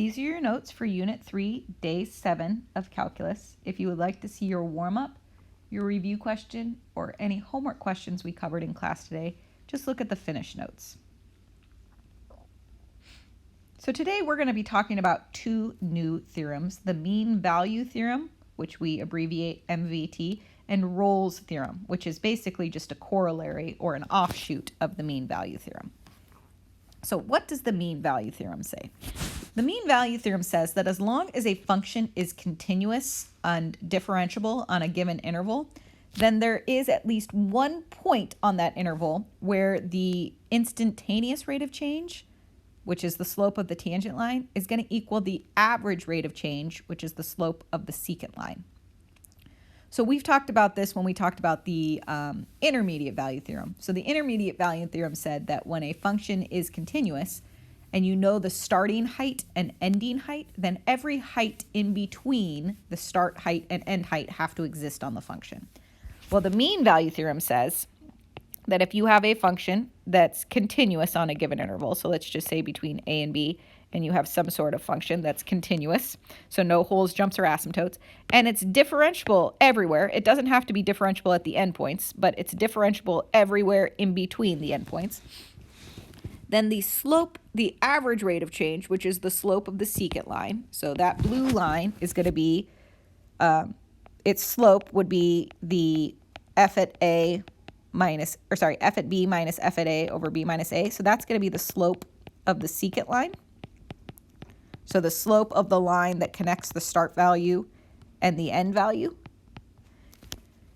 These are your notes for Unit 3, Day 7 of Calculus. If you would like to see your warm-up, your review question, or any homework questions we covered in class today, just look at the finished notes. So today we're going to be talking about two new theorems, the mean value theorem, which we abbreviate MVT, and Rolle's theorem, which is basically just a corollary or an offshoot of the mean value theorem. So what does the mean value theorem say? The mean value theorem says that as long as a function is continuous and differentiable on a given interval, then there is at least one point on that interval where the instantaneous rate of change, which is the slope of the tangent line, is going to equal the average rate of change, which is the slope of the secant line. So we've talked about this when we talked about the intermediate value theorem. So the intermediate value theorem said that when a function is continuous and you know the starting height and ending height, then every height in between the start height and end height have to exist on the function. Well, the mean value theorem says that if you have a function that's continuous on a given interval, so let's just say between a and b, and you have some sort of function that's continuous, so no holes, jumps, or asymptotes, and it's differentiable everywhere. It doesn't have to be differentiable at the endpoints, but it's differentiable everywhere in between the endpoints. Then the slope, the average rate of change, which is the slope of the secant line, so that blue line is going to be, its slope would be the f at b minus f at a over b minus a. So that's going to be the slope of the secant line. So the slope of the line that connects the start value and the end value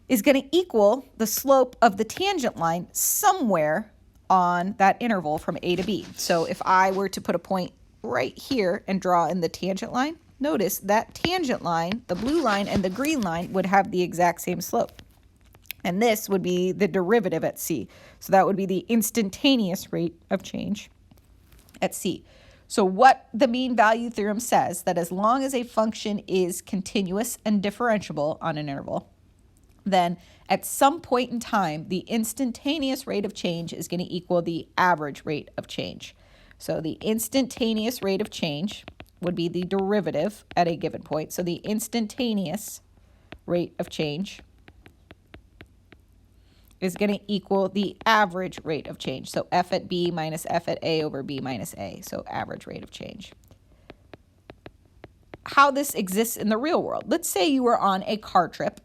is going to equal the slope of the tangent line somewhere on that interval from a to b. So if I were to put a point right here and draw in the tangent line, notice that tangent line, the blue line and the green line, would have the exact same slope. And this would be the derivative at c. So that would be the instantaneous rate of change at c. So what the mean value theorem says, that as long as a function is continuous and differentiable on an interval, then at some point in time, the instantaneous rate of change is going to equal the average rate of change. So the instantaneous rate of change would be the derivative at a given point. So the instantaneous rate of change is going to equal the average rate of change. So f at b minus f at a over b minus a. So average rate of change. How this exists in the real world. Let's say you were on a car trip,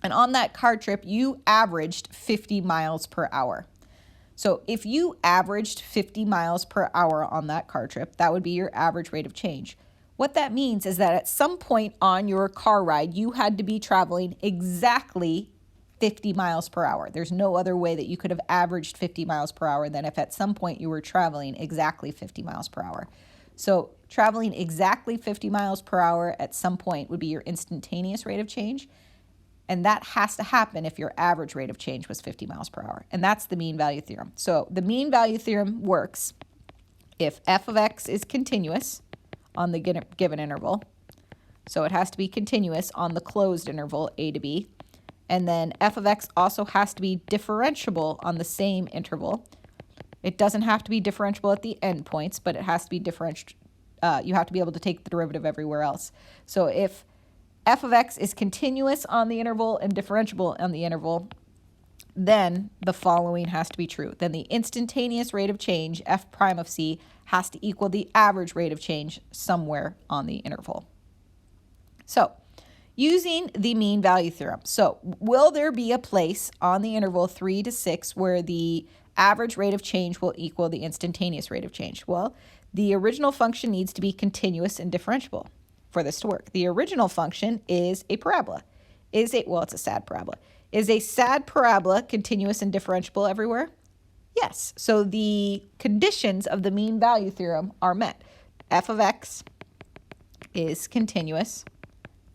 and on that car trip, you averaged 50 miles per hour. So if you averaged 50 miles per hour on that car trip, that would be your average rate of change. What that means is that at some point on your car ride, you had to be traveling exactly 50 miles per hour. There's no other way that you could have averaged 50 miles per hour than if at some point you were traveling exactly 50 miles per hour. So traveling exactly 50 miles per hour at some point would be your instantaneous rate of change. And that has to happen if your average rate of change was 50 miles per hour. And that's the mean value theorem. So the mean value theorem works if f of x is continuous on the given interval. So it has to be continuous on the closed interval a to b. And then f of x also has to be differentiable on the same interval. It doesn't have to be differentiable at the endpoints, but it has to be you have to be able to take the derivative everywhere else. So if f of x is continuous on the interval and differentiable on the interval, then the following has to be true. Then the instantaneous rate of change, f prime of c, has to equal the average rate of change somewhere on the interval. So using the mean value theorem. So will there be a place on the interval 3 to 6 where the average rate of change will equal the instantaneous rate of change? Well, the original function needs to be continuous and differentiable for this to work. The original function is a parabola. It's a sad parabola. Is a sad parabola continuous and differentiable everywhere? Yes. So the conditions of the mean value theorem are met. F of x is continuous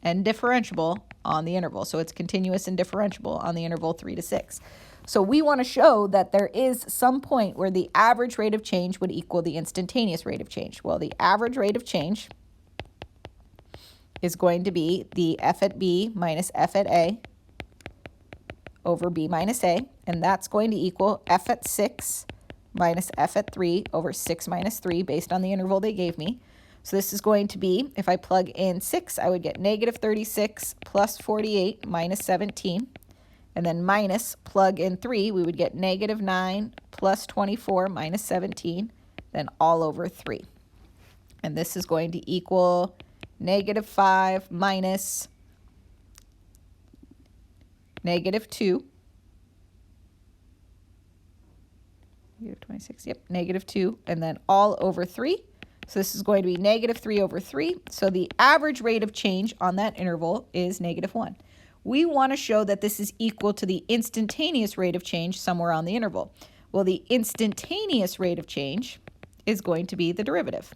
and differentiable on the interval. So it's continuous and differentiable on the interval 3 to 6. So we want to show that there is some point where the average rate of change would equal the instantaneous rate of change. Well, the average rate of change is going to be the f at b minus f at a over b minus a, and that's going to equal f at 6 minus f at 3 over 6 minus 3 based on the interval they gave me. So this is going to be, if I plug in 6, I would get negative 36 plus 48 minus 17. And then minus, plug in 3, we would get negative 9 plus 24 minus 17, then all over 3. And this is going to equal negative 5 minus negative 2. Negative 26, yep, negative 2, and then all over 3. So this is going to be negative 3 over 3. So the average rate of change on that interval is negative 1. We want to show that this is equal to the instantaneous rate of change somewhere on the interval. Well, the instantaneous rate of change is going to be the derivative.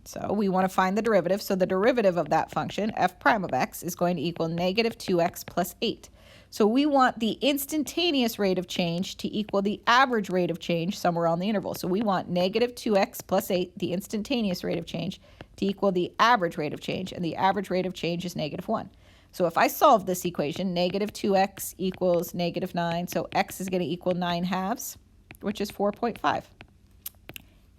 So we want to find the derivative. So the derivative of that function, f prime of x, is going to equal negative 2x plus 8. So we want the instantaneous rate of change to equal the average rate of change somewhere on the interval. So we want negative 2x plus 8, the instantaneous rate of change, to equal the average rate of change, and the average rate of change is negative 1. So if I solve this equation, negative 2x equals negative 9, so x is going to equal 9 halves, which is 4.5.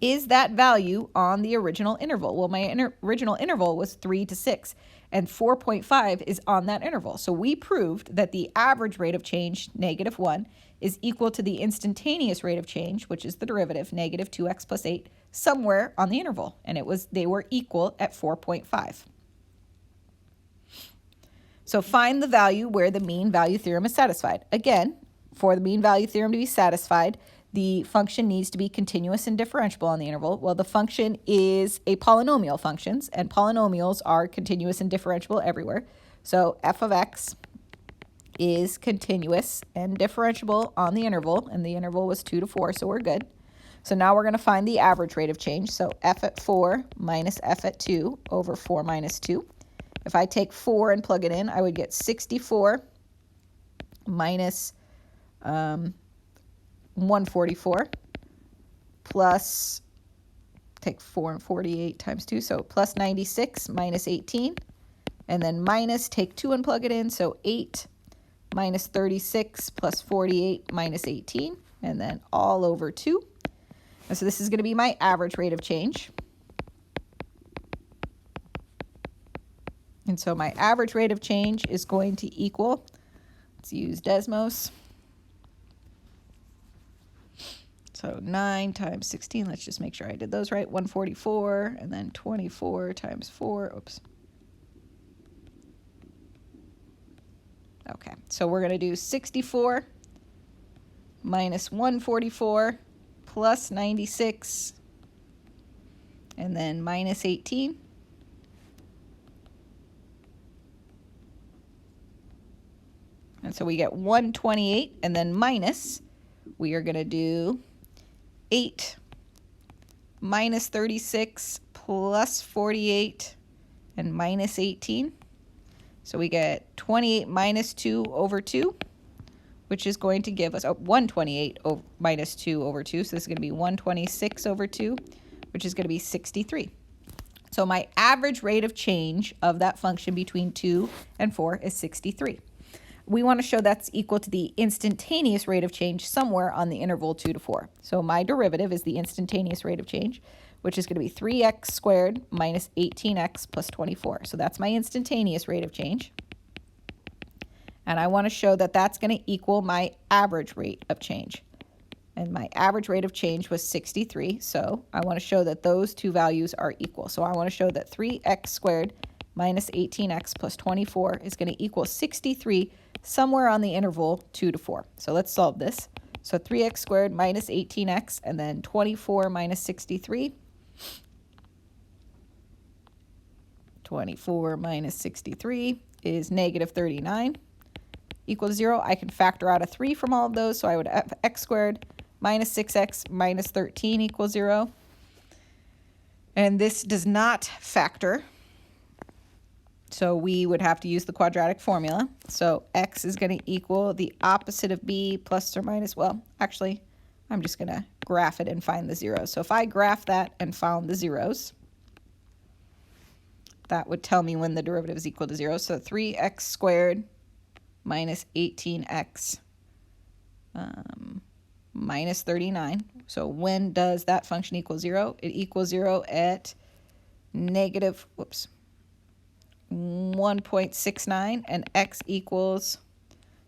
Is that value on the original interval? Well, my original interval was 3 to 6, and 4.5 is on that interval. So we proved that the average rate of change, negative 1, is equal to the instantaneous rate of change, which is the derivative, negative 2x plus 8, somewhere on the interval. And they were equal at 4.5. So find the value where the mean value theorem is satisfied. Again, for the mean value theorem to be satisfied, the function needs to be continuous and differentiable on the interval. Well, the function is a polynomial function, and polynomials are continuous and differentiable everywhere. So f of x is continuous and differentiable on the interval, and the interval was 2 to 4, so we're good. So now we're going to find the average rate of change. So f at 4 minus f at 2 over 4 minus 2. If I take 4 and plug it in, I would get 64 minus 144 plus, take 4 and 48 times 2, so plus 96 minus 18, and then minus, take 2 and plug it in, so 8 minus 36 plus 48 minus 18, and then all over 2. And so this is going to be my average rate of change. And so my average rate of change is going to equal, let's use Desmos. So 9 times 16, let's just make sure I did those right, 144, and then 24 times 4, oops. Okay, so we're going to do 64 minus 144 plus 96, and then minus 18. And so we get 128, and then minus, we are going to do 8 minus 36 plus 48 and minus 18. So we get 28 minus 2 over 2, which is going to give us 128 minus 2 over 2. So this is going to be 126 over 2, which is going to be 63. So my average rate of change of that function between 2 and 4 is 63. We want to show that's equal to the instantaneous rate of change somewhere on the interval 2 to 4. So my derivative is the instantaneous rate of change, which is going to be 3x squared minus 18x plus 24. So that's my instantaneous rate of change. And I want to show that that's going to equal my average rate of change. And my average rate of change was 63. So I want to show that those two values are equal. So I want to show that 3x squared minus 18x plus 24 is going to equal 63 somewhere on the interval 2 to 4. So let's solve this. So 3x squared minus 18x, and then 24 minus 63. 24 minus 63 is negative 39 equals 0. I can factor out a 3 from all of those, so I would have x squared minus 6x minus 13 equals 0. And this does not factor, so we would have to use the quadratic formula. So x is going to equal the opposite of b plus or minus, well, actually, I'm just going to graph it and find the zeros. So if I graph that and found the zeros, that would tell me when the derivative is equal to 0. So 3x squared minus 18x minus 39. So when does that function equal 0? It equals 0 at negative, 1.69, and x equals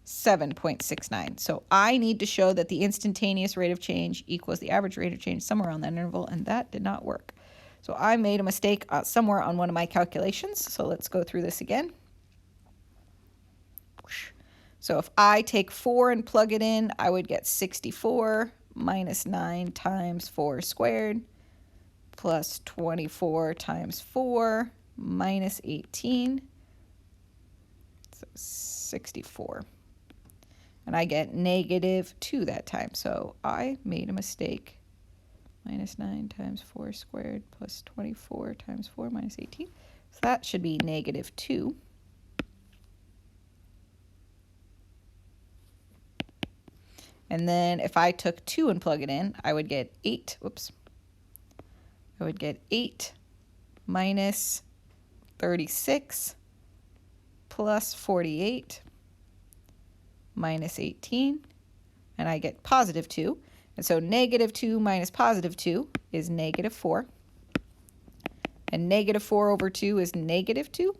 7.69. So I need to show that the instantaneous rate of change equals the average rate of change somewhere on that interval, and that did not work. So I made a mistake somewhere on one of my calculations. So let's go through this again. So if I take 4 and plug it in, I would get 64 minus 9 times 4 squared plus 24 times 4 minus 18. So 64. And I get negative 2 that time. So I made a mistake. Minus 9 times 4 squared plus 24 times 4 minus 18. So that should be negative 2. And then if I took 2 and plug it in, I would get 8. I would get 8 minus 36 plus 48 minus 18. And I get positive 2. And so negative 2 minus positive 2 is negative 4. And negative 4 over 2 is negative 2.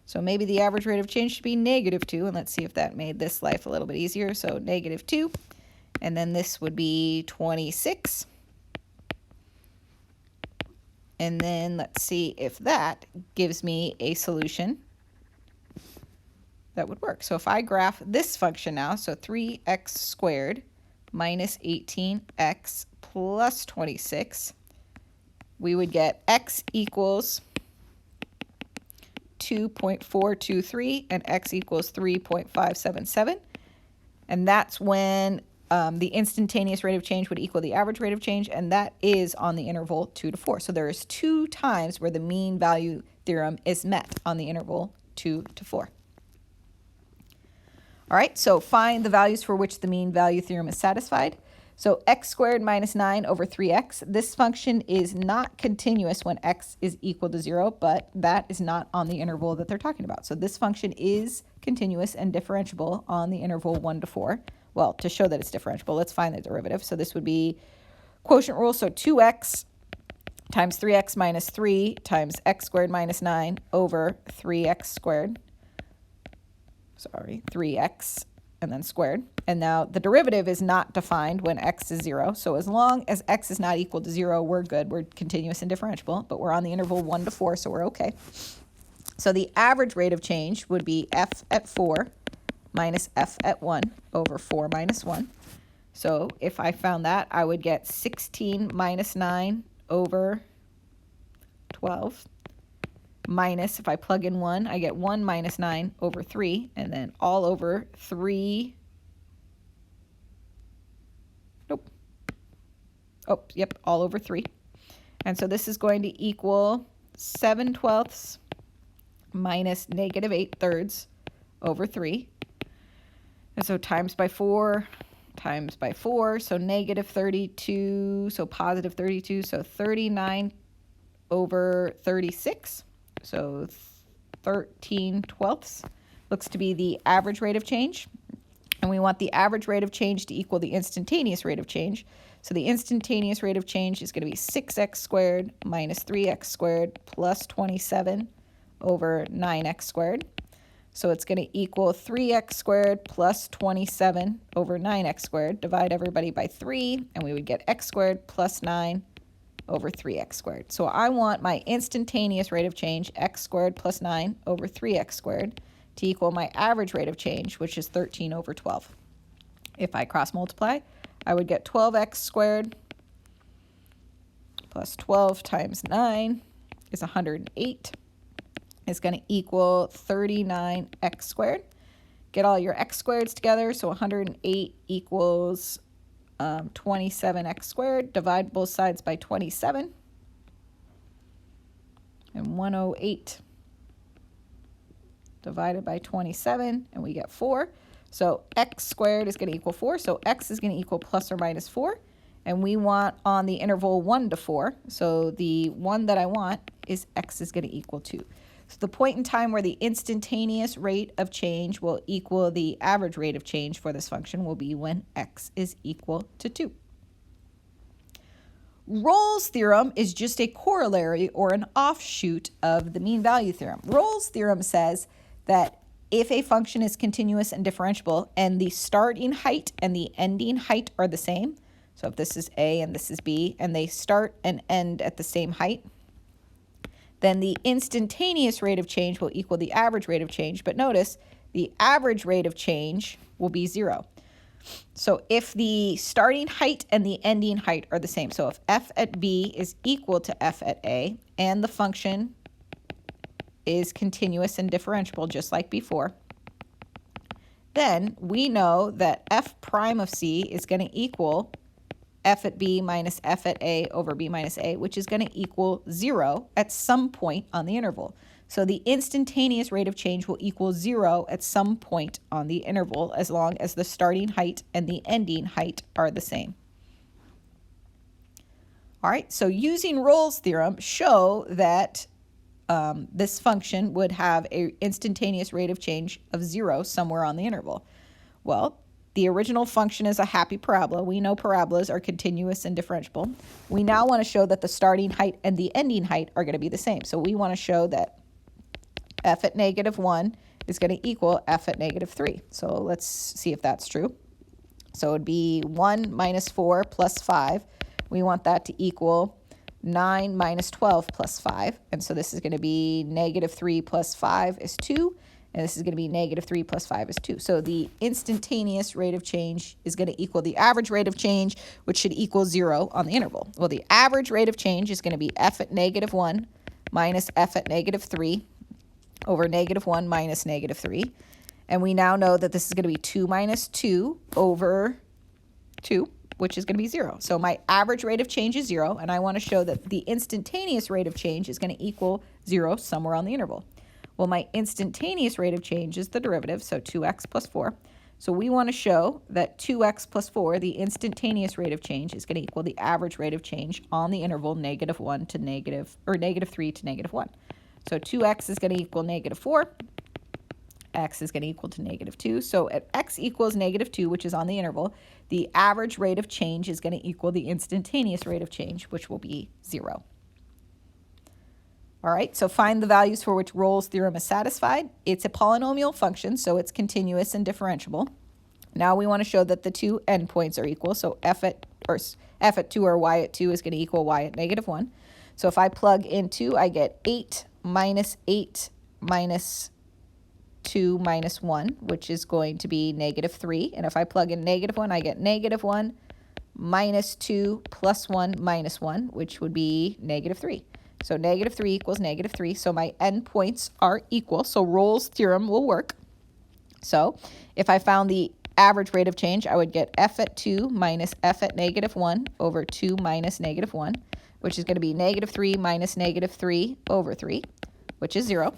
So maybe the average rate of change should be negative 2. And let's see if that made this life a little bit easier. So negative 2. And then this would be 26. And then let's see if that gives me a solution that would work. So if I graph this function now, so 3x squared minus 18x plus 26, we would get x equals 2.423 and x equals 3.577. And that's when the instantaneous rate of change would equal the average rate of change, and that is on the interval 2 to 4. So there is 2 times where the mean value theorem is met on the interval 2 to 4. All right, so find the values for which the mean value theorem is satisfied. So x squared minus 9 over 3x. This function is not continuous when x is equal to 0, but that is not on the interval that they're talking about. So this function is continuous and differentiable on the interval 1 to 4. Well, to show that it's differentiable, let's find the derivative. So this would be quotient rule, so 2x times 3x minus 3 times x squared minus 9 over 3x squared. 3x and then squared. And now the derivative is not defined when x is 0. So as long as x is not equal to 0, we're good. We're continuous and differentiable, but we're on the interval 1 to 4, so we're okay. So the average rate of change would be f at 4 minus f at 1 over 4 minus 1. So if I found that, I would get 16 minus 9 over 12. Minus, if I plug in 1, I get 1 minus 9 over 3, and then all over 3. Nope. Oh, yep, all over 3. And so this is going to equal 7/12 minus negative 8/3 over 3. And so times by 4 times by 4, so negative 32, so positive 32, so 39 over 36. So 13/12 looks to be the average rate of change. And we want the average rate of change to equal the instantaneous rate of change. So the instantaneous rate of change is going to be 6x squared minus 3x squared plus 27 over 9x squared. So it's going to equal 3x squared plus 27 over 9x squared. Divide everybody by 3, and we would get x squared plus 9 over 3x squared. So I want my instantaneous rate of change, x squared plus 9 over 3x squared, to equal my average rate of change, which is 13 over 12. If I cross multiply, I would get 12x squared plus 12 times 9 is 108. It's going to equal 39x squared. Get all your x squareds together, so 108 equals 27x squared. Divide both sides by 27. And 108 divided by 27, and we get 4. So x squared is going to equal 4, so x is going to equal plus or minus 4. And we want on the interval 1 to 4, so the one that I want is x is going to equal 2. So the point in time where the instantaneous rate of change will equal the average rate of change for this function will be when x is equal to 2. Rolle's theorem is just a corollary or an offshoot of the mean value theorem. Rolle's theorem says that if a function is continuous and differentiable and the starting height and the ending height are the same, so if this is A and this is B and they start and end at the same height, then the instantaneous rate of change will equal the average rate of change. But notice the average rate of change will be 0. So if the starting height and the ending height are the same, so if f at B is equal to f at A and the function is continuous and differentiable just like before, then we know that f prime of C is going to equal f at B minus f at A over B minus A, which is going to equal 0 at some point on the interval. So the instantaneous rate of change will equal 0 at some point on the interval as long as the starting height and the ending height are the same. All right, so using Rolle's theorem, show that this function would have an instantaneous rate of change of 0 somewhere on the interval. Well, the original function is a happy parabola. We know parabolas are continuous and differentiable. We now want to show that the starting height and the ending height are going to be the same. So we want to show that f at -1 is going to equal f at -3. So let's see if that's true. So it would be 1 minus 4 plus 5. We want that to equal 9 minus 12 plus 5. And so this is going to be -3 plus 5 is 2. And this is going to be -3 plus 5 is 2. So the instantaneous rate of change is going to equal the average rate of change, which should equal 0 on the interval. Well, the average rate of change is going to be f at -1 minus f at -3 over -1 minus -3. And we now know that this is going to be 2 minus 2 over 2, which is going to be 0. So my average rate of change is 0, and I want to show that the instantaneous rate of change is going to equal 0 somewhere on the interval. Well, my instantaneous rate of change is the derivative, so 2x plus 4. So we want to show that 2x plus 4, the instantaneous rate of change, is going to equal the average rate of change on the interval -1 to -3 to -1. So 2x is going to equal -4. X is going to equal to -2. So at x equals -2, which is on the interval, the average rate of change is going to equal the instantaneous rate of change, which will be 0. All right, so find the values for which Rolle's theorem is satisfied. It's a polynomial function, so it's continuous and differentiable. Now we want to show that the two endpoints are equal, so f at 2 or y at 2 is going to equal y at -1. So if I plug in 2, I get 8 minus 2 minus 1, which is going to be -3. And if I plug in -1, I get -1 minus 2 plus 1 minus 1, which would be -3. So -3 equals -3. So my endpoints are equal. So Rolle's theorem will work. So if I found the average rate of change, I would get f at 2 minus f at -1 over 2 minus -1, which is going to be -3 minus -3 over 3, which is 0.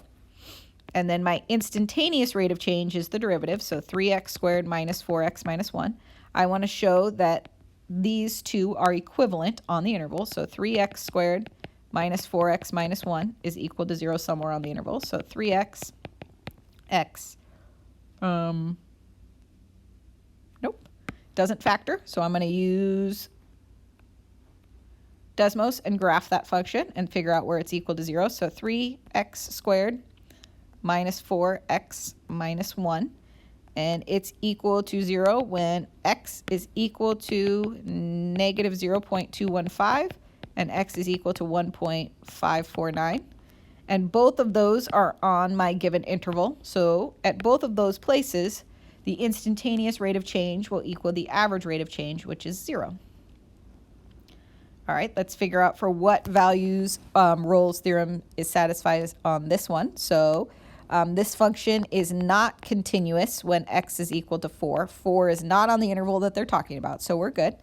And then my instantaneous rate of change is the derivative, so 3x squared minus 4x minus 1. I want to show that these two are equivalent on the interval, so 3x squared minus 4x minus 1 is equal to 0 somewhere on the interval. So 3x, x, nope, doesn't factor. So I'm going to use Desmos and graph that function and figure out where it's equal to 0. So 3x squared minus 4x minus 1. And it's equal to 0 when x is equal to negative 0.215 and x is equal to 1.549. And both of those are on my given interval. So at both of those places, the instantaneous rate of change will equal the average rate of change, which is 0. All right, let's figure out for what values Rolle's theorem is satisfied on this one. So this function is not continuous when x is equal to 4. 4 is not on the interval that they're talking about, so we're good.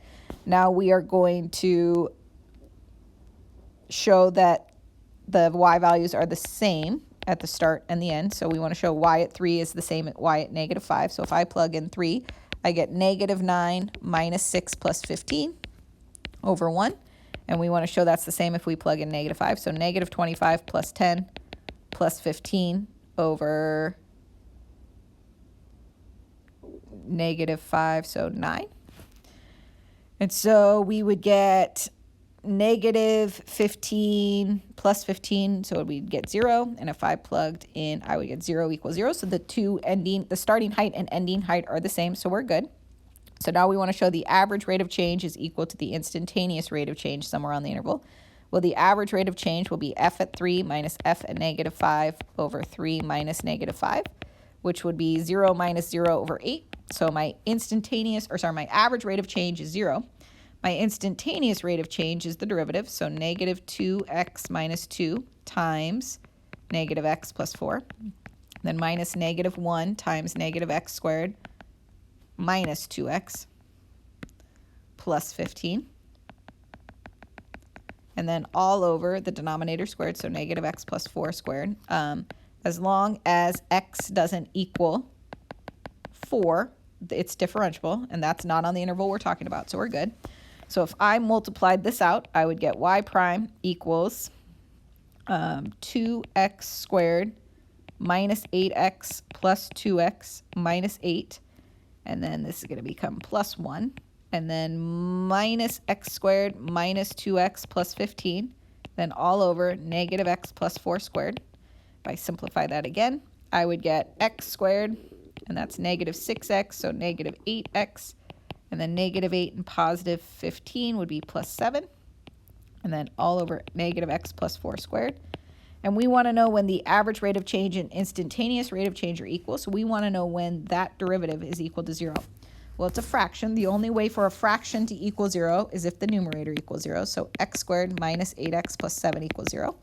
Now we are going to show that the y values are the same at the start and the end. So we want to show y at 3 is the same as y at -5. So if I plug in 3, I get -9 minus 6 plus 15 over 1. And we want to show that's the same if we plug in -5. So -25 plus 10 plus 15 over negative 5, so 9. And so we would get negative 15 plus 15, so we'd get 0. And if I plugged in, I would get 0 equals 0. So the starting height and ending height are the same, so we're good. So now we want to show the average rate of change is equal to the instantaneous rate of change somewhere on the interval. Well, the average rate of change will be f at 3 minus f at negative 5 over 3 minus negative 5, which would be 0 minus 0 over 8. So my average rate of change is 0. My instantaneous rate of change is the derivative, so negative 2x minus 2 times negative x plus 4, then minus negative 1 times negative x squared minus 2x plus 15, and then all over the denominator squared, so negative x plus 4 squared. As long as x doesn't equal 4, it's differentiable, and that's not on the interval we're talking about, so we're good. So if I multiplied this out, I would get y prime equals 2x squared minus 8x plus 2x minus 8. And then this is going to become plus 1. And then minus x squared minus 2x plus 15. Then all over negative x plus 4 squared. If I simplify that again, I would get x squared, and that's negative 6x, so negative 8x. And then negative 8 and positive 15 would be plus 7. And then all over negative x plus 4 squared. And we want to know when the average rate of change and instantaneous rate of change are equal. So we want to know when that derivative is equal to 0. Well, it's a fraction. The only way for a fraction to equal 0 is if the numerator equals 0. So x squared minus 8x plus 7 equals 0.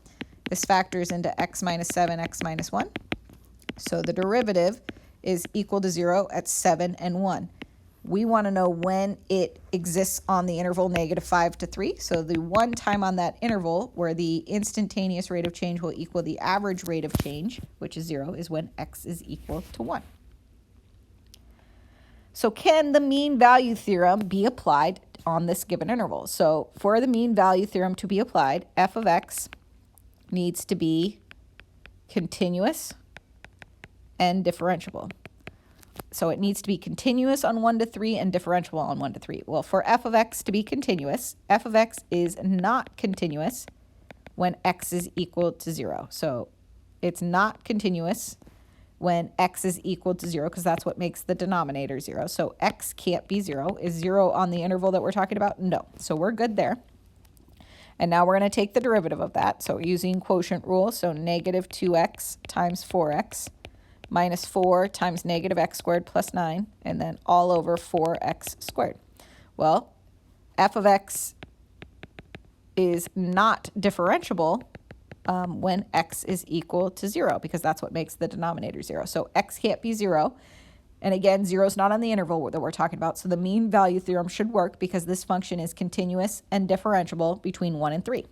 This factors into x minus 7, x minus 1. So the derivative is equal to 0 at 7 and 1. We want to know when it exists on the interval negative 5 to 3. So the one time on that interval where the instantaneous rate of change will equal the average rate of change, which is 0, is when x is equal to 1. So can the mean value theorem be applied on this given interval? So for the mean value theorem to be applied, f of x needs to be continuous and differentiable. So it needs to be continuous on 1 to 3 and differentiable on 1 to 3. Well, for f of x to be continuous, f of x is not continuous when x is equal to 0. So it's not continuous when x is equal to 0 because that's what makes the denominator 0. So x can't be 0. Is 0 on the interval that we're talking about? No. So we're good there. And now we're going to take the derivative of that. So using quotient rule, so negative 2x times 4x minus 4 times negative x squared plus 9, and then all over 4x squared. Well, f of x is not differentiable when x is equal to 0 because that's what makes the denominator 0. So x can't be 0. And again, 0 is not on the interval that we're talking about. So the mean value theorem should work because this function is continuous and differentiable between 1 and 3.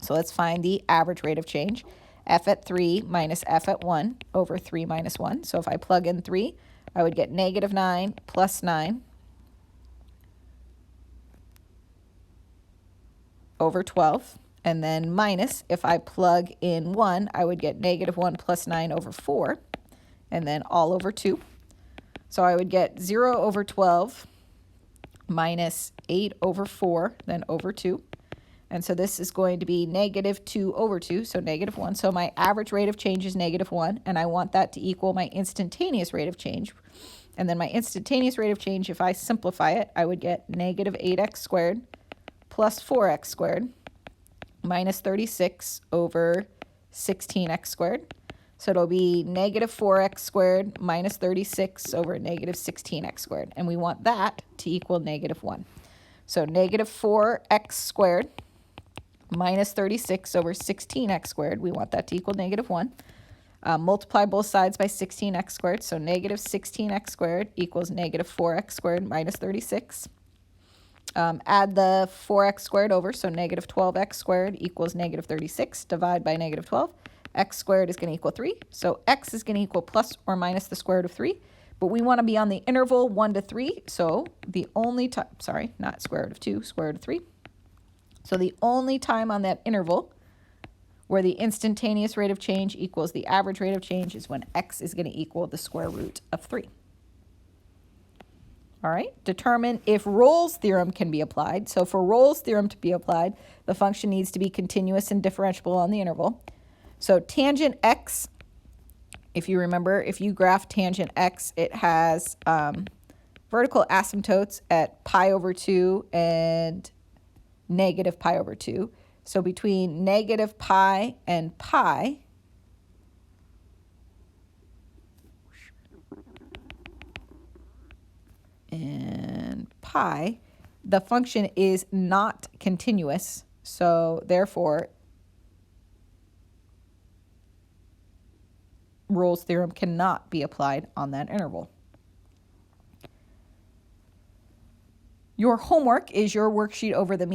So let's find the average rate of change. F at 3 minus f at 1 over 3 minus 1. So if I plug in 3, I would get negative 9 plus 9 over 12. And then minus, if I plug in 1, I would get negative 1 plus 9 over 4. And then all over 2. So I would get 0 over 12 minus 8 over 4, then over 2. And so this is going to be negative 2 over 2, so negative 1. So my average rate of change is negative 1, and I want that to equal my instantaneous rate of change. And then my instantaneous rate of change, if I simplify it, I would get negative 8x squared plus 4x squared minus 36 over 16x squared. So it'll be negative 4x squared minus 36 over negative 16x squared. And we want that to equal negative 1. So negative 4x squared minus 36 over 16x squared. We want that to equal negative 1. Multiply both sides by 16x squared. So negative 16x squared equals negative 4x squared minus 36. Add the 4x squared over. So negative 12x squared equals negative 36. Divide by negative 12. X squared is going to equal 3. So x is going to equal plus or minus the square root of 3. But we want to be on the interval 1 to 3. So the only time, sorry, not square root of 2, square root of 3. So the only time on that interval where the instantaneous rate of change equals the average rate of change is when x is going to equal the square root of 3. All right, determine if Rolle's theorem can be applied. So for Rolle's theorem to be applied, the function needs to be continuous and differentiable on the interval. So tangent x, if you remember, if you graph tangent x, it has vertical asymptotes at pi over 2 and negative pi over 2. So between negative pi and pi, the function is not continuous. So therefore, Rolle's theorem cannot be applied on that interval. Your homework is your worksheet over the mean